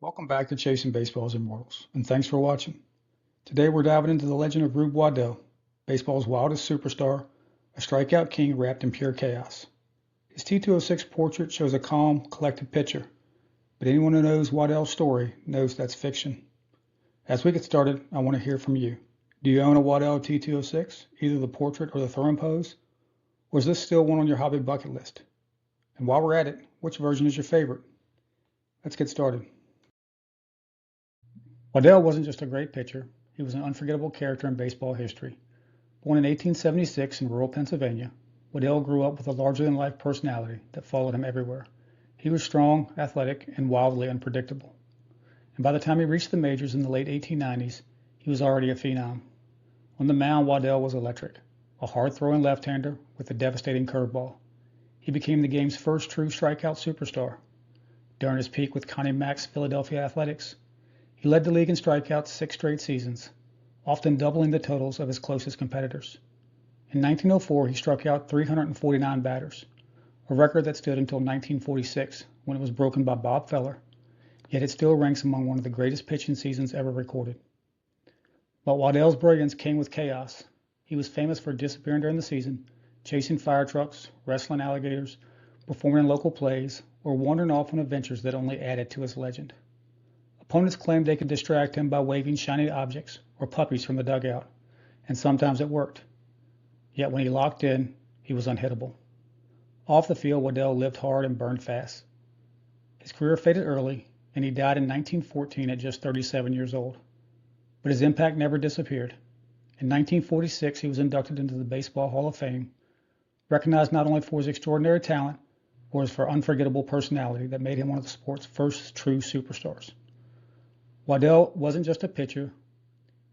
Welcome back to Chasing Baseball's Immortals, and thanks for watching. Today we're diving into the legend of Rube Waddell, baseball's wildest superstar, a strikeout king wrapped in pure chaos. His T206 portrait shows a calm, collected pitcher, but anyone who knows Waddell's story knows that's fiction. As we get started, I want to hear from you. Do you own a Waddell T206, either the portrait or the throwing pose? Or is this still one on your hobby bucket list? And while we're at it, which version is your favorite? Let's get started. Waddell wasn't just a great pitcher, he was an unforgettable character in baseball history. Born in 1876 in rural Pennsylvania, Waddell grew up with a larger-than-life personality that followed him everywhere. He was strong, athletic, and wildly unpredictable. And by the time he reached the majors in the late 1890s, he was already a phenom. On the mound, Waddell was electric, a hard-throwing left-hander with a devastating curveball. He became the game's first true strikeout superstar. During his peak with Connie Mack's Philadelphia Athletics, he led the league in strikeouts 6 straight seasons, often doubling the totals of his closest competitors. In 1904, he struck out 349 batters, a record that stood until 1946 when it was broken by Bob Feller, yet it still ranks among one of the greatest pitching seasons ever recorded. But Waddell's brilliance came with chaos. He was famous for disappearing during the season, chasing fire trucks, wrestling alligators, performing in local plays, or wandering off on adventures that only added to his legend. Opponents claimed they could distract him by waving shiny objects or puppies from the dugout, and sometimes it worked. Yet when he locked in, he was unhittable. Off the field, Waddell lived hard and burned fast. His career faded early, and he died in 1914 at just 37 years old. But his impact never disappeared. In 1946, he was inducted into the Baseball Hall of Fame, recognized not only for his extraordinary talent, but as for unforgettable personality that made him one of the sport's first true superstars. Waddell wasn't just a pitcher,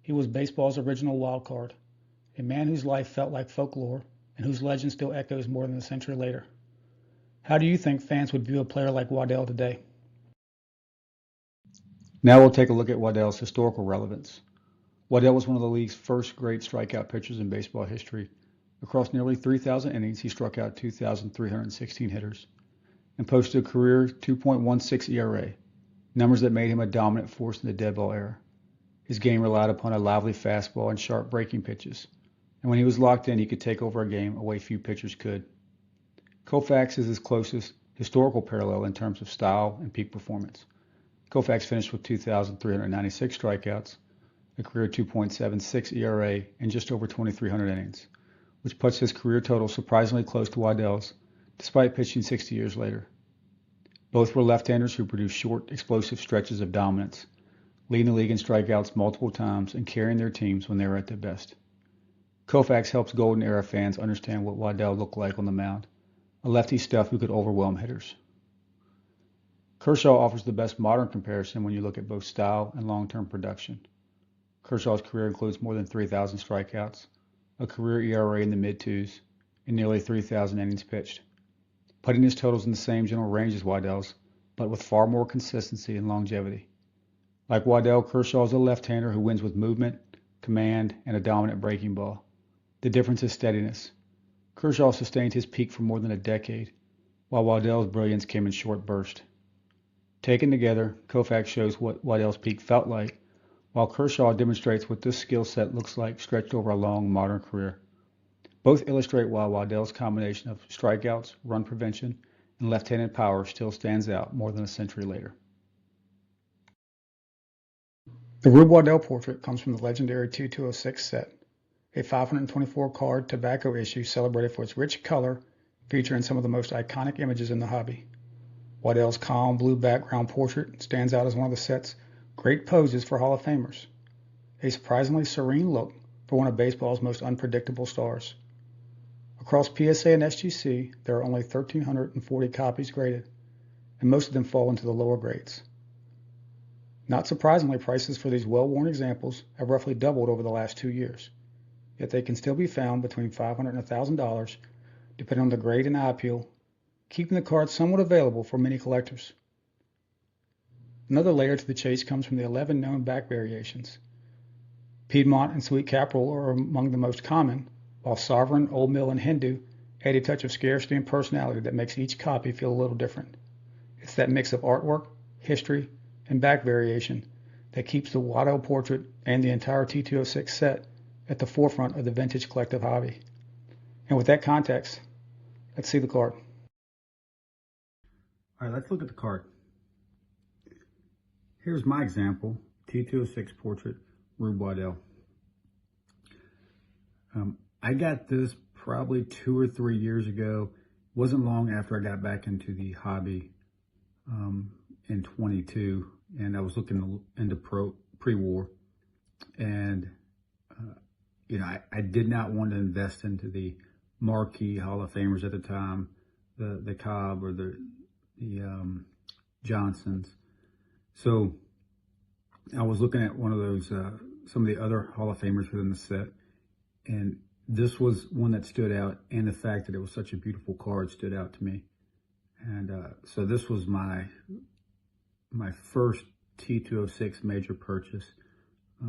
he was baseball's original wild card, a man whose life felt like folklore and whose legend still echoes more than a century later. How do you think fans would view a player like Waddell today? Now we'll take a look at Waddell's historical relevance. Waddell was one of the league's first great strikeout pitchers in baseball history. Across nearly 3,000 innings, he struck out 2,316 hitters and posted a career 2.16 ERA. Numbers that made him a dominant force in the dead ball era. His game relied upon a lively fastball and sharp breaking pitches, and when he was locked in, he could take over a game a way few pitchers could. Koufax is his closest historical parallel in terms of style and peak performance. Koufax finished with 2,396 strikeouts, a career 2.76 ERA, and just over 2,300 innings, which puts his career total surprisingly close to Waddell's, despite pitching 60 years later. Both were left-handers who produced short, explosive stretches of dominance, leading the league in strikeouts multiple times and carrying their teams when they were at their best. Koufax helps Golden Era fans understand what Waddell looked like on the mound, a lefty stuff who could overwhelm hitters. Kershaw offers the best modern comparison when you look at both style and long-term production. Kershaw's career includes more than 3,000 strikeouts, a career ERA in the mid-twos, and nearly 3,000 innings pitched, putting his totals in the same general range as Waddell's, but with far more consistency and longevity. Like Waddell, Kershaw is a left-hander who wins with movement, command, and a dominant breaking ball. The difference is steadiness. Kershaw sustained his peak for more than a decade, while Waddell's brilliance came in short bursts. Taken together, Koufax shows what Waddell's peak felt like, while Kershaw demonstrates what this skill set looks like stretched over a long modern career. Both illustrate why Waddell's combination of strikeouts, run prevention, and left-handed power still stands out more than a century later. The Rube Waddell portrait comes from the legendary T206 set, a 524-card tobacco issue celebrated for its rich color, featuring some of the most iconic images in the hobby. Waddell's calm blue background portrait stands out as one of the set's great poses for Hall of Famers, a surprisingly serene look for one of baseball's most unpredictable stars. Across PSA and SGC, there are only 1,340 copies graded, and most of them fall into the lower grades. Not surprisingly, prices for these well-worn examples have roughly doubled over the last 2 years, yet they can still be found between $500 and $1,000, depending on the grade and eye appeal, keeping the card somewhat available for many collectors. Another layer to the chase comes from the 11 known back variations. Piedmont and Sweet Caporal are among the most common, while Sovereign, Old Mill, and Hindu add a touch of scarcity and personality that makes each copy feel a little different. It's that mix of artwork, history, and back variation that keeps the Waddell portrait and the entire T206 set at the forefront of the vintage collective hobby. And with that context, let's see the card. All right, let's look at the card. Here's my example, T206 portrait, Rube Waddell. I got this probably 2 or 3 years ago. It wasn't long after I got back into the hobby in 22, and I was looking into pre-war, and I did not want to invest into the marquee Hall of Famers at the time, the Cobb or the Johnsons. So I was looking at one of those, some of the other Hall of Famers within the set, and this was one that stood out, and the fact that it was such a beautiful card stood out to me. And so this was my first T206 major purchase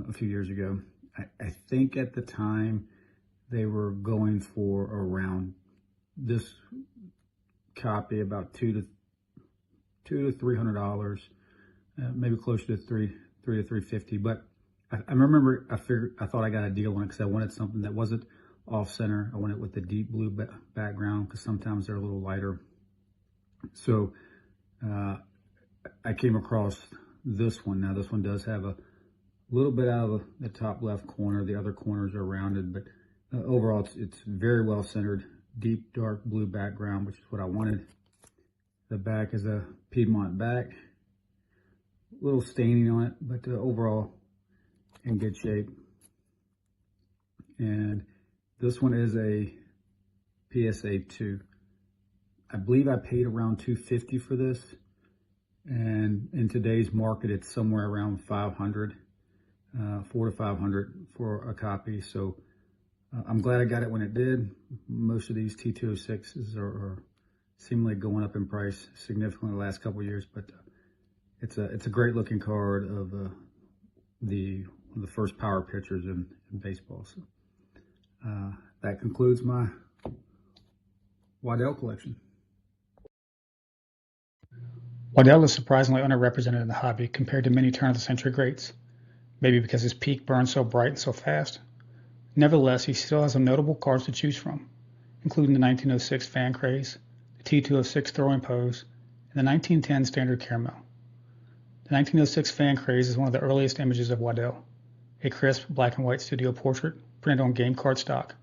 a few years ago. I think at the time they were going for around this copy about $200 to $300, maybe closer to $300 to $350. But I remember I thought I got a deal on it because I wanted something that wasn't off center. I wanted it with the deep blue background because sometimes they're a little lighter. So I came across this one. Now this one does have a little bit out of the top left corner. The other corners are rounded, but overall it's very well centered. Deep dark blue background, which is what I wanted. The back is a Piedmont back. A little staining on it, but overall in good shape. And this one is a PSA 2. I believe I paid around $250 for this, and in today's market it's somewhere around $500, $400 to $500 for a copy. So I'm glad I got it when it did. Most of these T206s are seemingly going up in price significantly the last couple of years, but it's a great looking card of one of the first power pitchers in baseball. So that concludes my Waddell collection. Waddell is surprisingly underrepresented in the hobby compared to many turn-of-the-century greats, maybe because his peak burned so bright and so fast. Nevertheless, he still has some notable cards to choose from, including the 1906 Fan Craze, the T206 Throwing Pose, and the 1910 Standard Caramel. The 1906 Fan Craze is one of the earliest images of Waddell, a crisp black and white studio portrait printed on game card stock.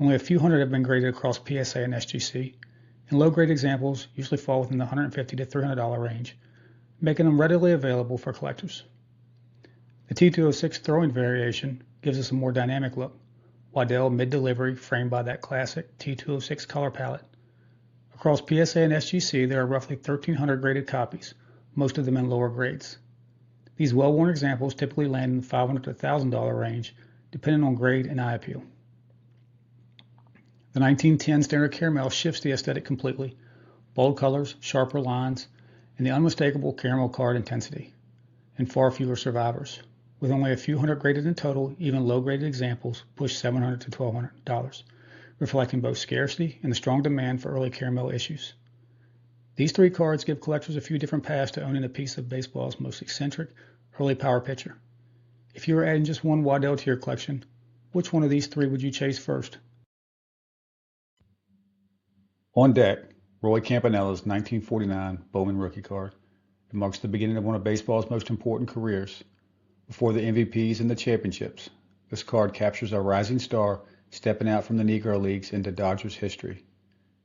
Only a few hundred have been graded across PSA and SGC, and low-grade examples usually fall within the $150 to $300 range, making them readily available for collectors. The T206 throwing variation gives us a more dynamic look. Waddell mid-delivery framed by that classic T206 color palette. Across PSA and SGC, there are roughly 1,300 graded copies, most of them in lower grades. These well-worn examples typically land in the $500 to $1,000 range, depending on grade and eye appeal. The 1910 Standard Caramel shifts the aesthetic completely. Bold colors, sharper lines, and the unmistakable caramel card intensity, and far fewer survivors. With only a few hundred graded in total, even low-graded examples push $700 to $1,200, reflecting both scarcity and the strong demand for early caramel issues. These three cards give collectors a few different paths to owning a piece of baseball's most eccentric early power pitcher. If you were adding just one Waddell to your collection, which one of these three would you chase first? On deck, Roy Campanella's 1949 Bowman rookie card. It marks the beginning of one of baseball's most important careers. Before the MVPs and the championships, this card captures a rising star stepping out from the Negro Leagues into Dodgers history.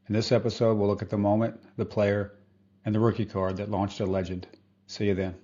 In this episode, we'll look at the moment, the player, and the rookie card that launched a legend. See you then.